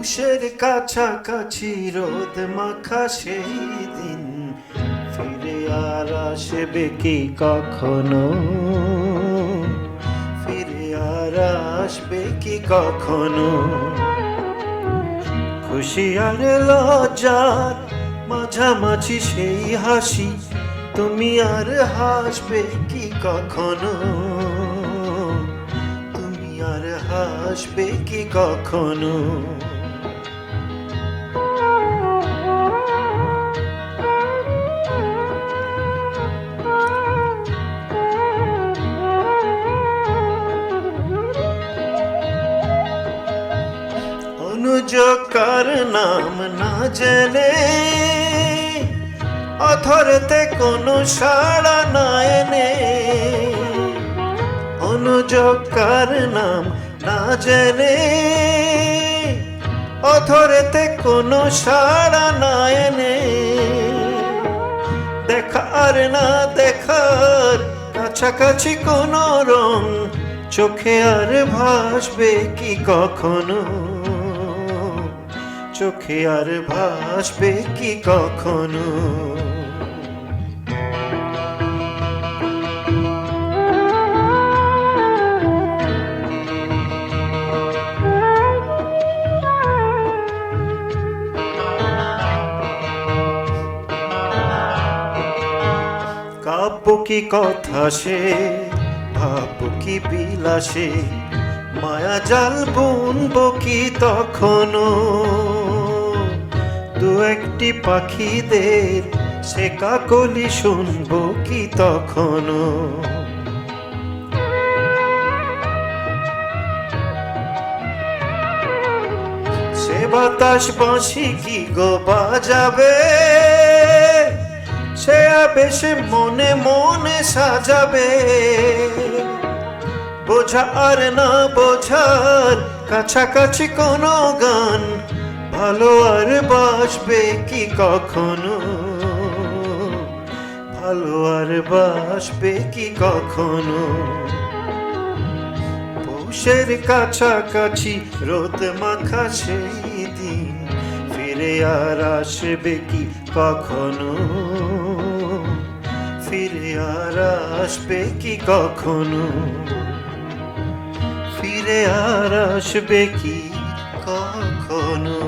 পৌষের কাছাকাছি রোদ মাখা সেই দিন ফিরে আর আসবে কি কখনো? ফিরে আর আসবে কি কখনো? খুশি আর লজ্জার মাঝামাঝি সেই হাসি, তুমি আর হাসবে কি কখনো? তুমি আর হাসবে কি কখনো? অনুযোগকার নাম না জেনে অথরতে কোনো সাড়া না এনে, অনুযোগকার নাম না জেনে অথরতে কোনো সাড়া না এনে, দেখার না দেখার কাছাকাছি কোনো রং চোখে আর ভাসবে কি কখনো? চোখে আর ভাসবে কি কখনো? কাব্য কি কথা সে, ভাব কি বিলাসে, মায়া জাল বুনবো কি তখনো? দু একটি পাখিদের সে কাকলি শুনবো কি তখনো? সে বাতাস বাঁশি কি গো বাজাবে, সে আবেশে মনে মনে সাজাবে, বোঝা আর না বোঝার কাছাকাছি কোনো গান ভালো আর বাসবে কি কখনো? ভালো আর বাসবে কি কখনো? পৌষের কাছাকাছি রোদ মাখা সেই দিন ফিরে আর আসবে কি কখনো? ফিরে আর আসবে কি কখনো? ফিরে আর আসবে কি কখনো?